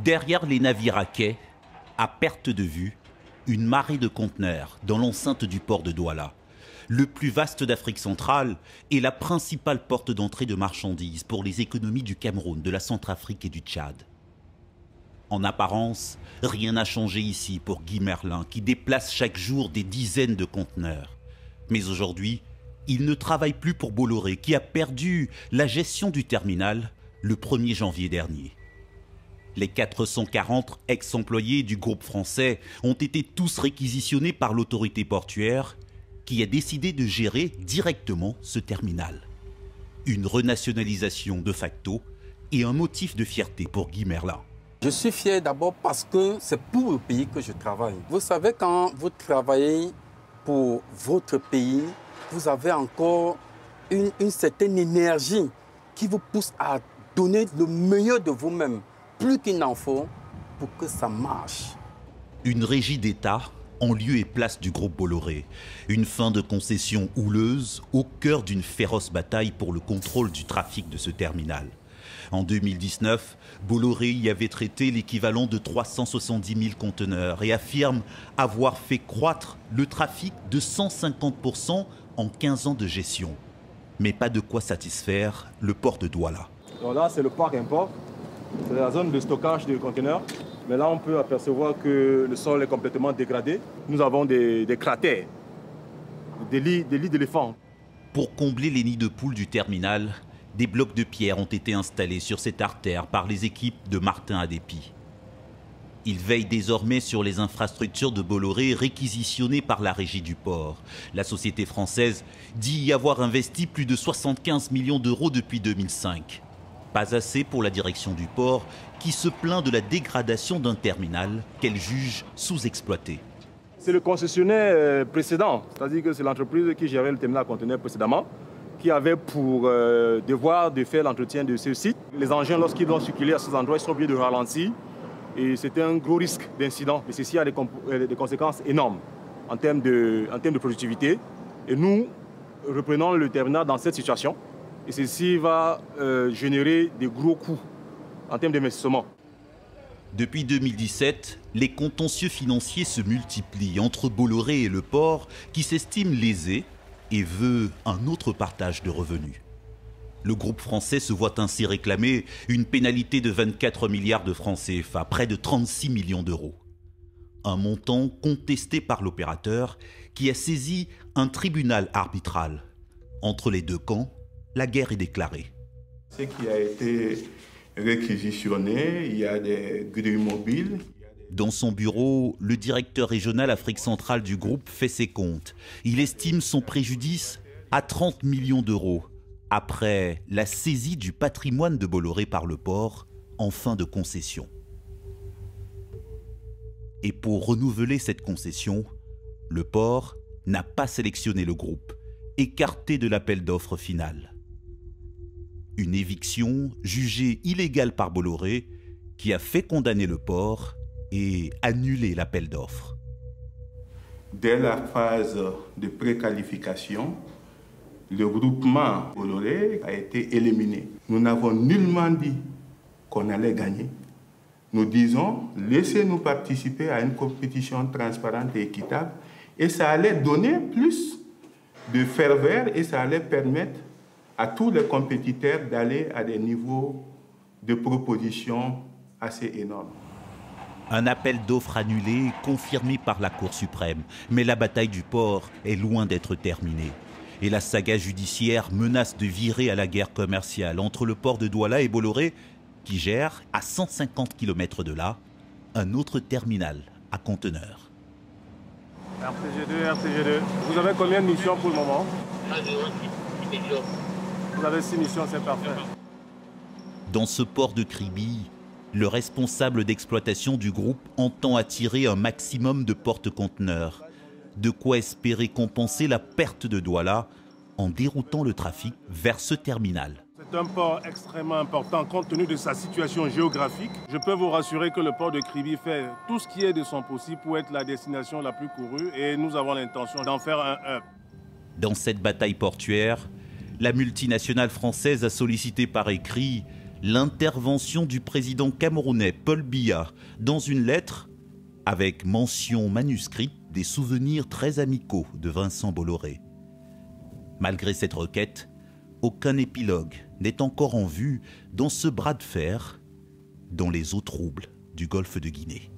Derrière les navires à quai, à perte de vue, une marée de conteneurs dans l'enceinte du port de Douala, le plus vaste d'Afrique centrale et la principale porte d'entrée de marchandises pour les économies du Cameroun, de la Centrafrique et du Tchad. En apparence, rien n'a changé ici pour Guy Merlin, qui déplace chaque jour des dizaines de conteneurs. Mais aujourd'hui, il ne travaille plus pour Bolloré, qui a perdu la gestion du terminal le 1er janvier dernier. Les 440 ex-employés du groupe français ont été tous réquisitionnés par l'autorité portuaire, qui a décidé de gérer directement ce terminal. Une renationalisation de facto et un motif de fierté pour Guy Merlin. Je suis fier d'abord parce que c'est pour le pays que je travaille. Vous savez, quand vous travaillez pour votre pays, vous avez encore une certaine énergie qui vous pousse à donner le meilleur de vous-même, plus qu'il n'en faut, pour que ça marche. Une régie d'État en lieu et place du groupe Bolloré. Une fin de concession houleuse au cœur d'une féroce bataille pour le contrôle du trafic de ce terminal. En 2019, Bolloré y avait traité l'équivalent de 370 000 conteneurs et affirme avoir fait croître le trafic de 150% en 15 ans de gestion. Mais pas de quoi satisfaire le port de Douala. Alors là, c'est le parc import, c'est la zone de stockage des conteneurs. Mais là, on peut apercevoir que le sol est complètement dégradé. Nous avons des cratères, des lits d'éléphants. Pour combler les nids de poules du terminal, des blocs de pierre ont été installés sur cette artère par les équipes de Martin Adépi. Ils veillent désormais sur les infrastructures de Bolloré réquisitionnées par la régie du port. La société française dit y avoir investi plus de 75 millions d'euros depuis 2005. Pas assez pour la direction du port, qui se plaint de la dégradation d'un terminal qu'elle juge sous-exploité. C'est le concessionnaire précédent, c'est-à-dire que c'est l'entreprise qui gérait le terminal conteneur précédemment, qui avait pour devoir de faire l'entretien de ce site. Les engins, lorsqu'ils doivent circuler à ces endroits, ils sont obligés de ralentir. Et c'était un gros risque d'incident. Et ceci a des conséquences énormes en termes de productivité. Et nous reprenons le terminal dans cette situation. Et ceci va générer des gros coûts en termes d'investissement. Depuis 2017, les contentieux financiers se multiplient entre Bolloré et le port, qui s'estime lésé et veut un autre partage de revenus. Le groupe français se voit ainsi réclamer une pénalité de 24 milliards de francs CFA, près de 36 millions d'euros. Un montant contesté par l'opérateur qui a saisi un tribunal arbitral. Entre les deux camps, la guerre est déclarée. Ce qui a été réquisitionné, il y a des grilles mobiles. Dans son bureau, le directeur régional Afrique centrale du groupe fait ses comptes. Il estime son préjudice à 30 millions d'euros après la saisie du patrimoine de Bolloré par le port en fin de concession. Et pour renouveler cette concession, le port n'a pas sélectionné le groupe, écarté de l'appel d'offres final. Une éviction jugée illégale par Bolloré qui a fait condamner le port et annuler l'appel d'offres. Dès la phase de préqualification, le groupement Bolloré a été éliminé. Nous n'avons nullement dit qu'on allait gagner. Nous disons, laissez-nous participer à une compétition transparente et équitable. Et ça allait donner plus de ferveur et ça allait permettre à tous les compétiteurs d'aller à des niveaux de proposition assez énormes. Un appel d'offres annulé, confirmé par la Cour suprême. Mais la bataille du port est loin d'être terminée. Et la saga judiciaire menace de virer à la guerre commerciale entre le port de Douala et Bolloré, qui gère, à 150 km de là, un autre terminal à conteneurs. RCG2, RCG2. Vous avez combien de missions pour le moment? Vous avez 6 missions, c'est parfait. Dans ce port de Kribi, le responsable d'exploitation du groupe entend attirer un maximum de porte-conteneurs. De quoi espérer compenser la perte de Douala en déroutant le trafic vers ce terminal. C'est un port extrêmement important compte tenu de sa situation géographique. Je peux vous rassurer que le port de Kribi fait tout ce qui est de son possible pour être la destination la plus courue et nous avons l'intention d'en faire un hub. Dans cette bataille portuaire, la multinationale française a sollicité par écrit l'intervention du président camerounais Paul Biya dans une lettre avec mention manuscrite des souvenirs très amicaux de Vincent Bolloré. Malgré cette requête, aucun épilogue n'est encore en vue dans ce bras de fer dans les eaux troubles du golfe de Guinée.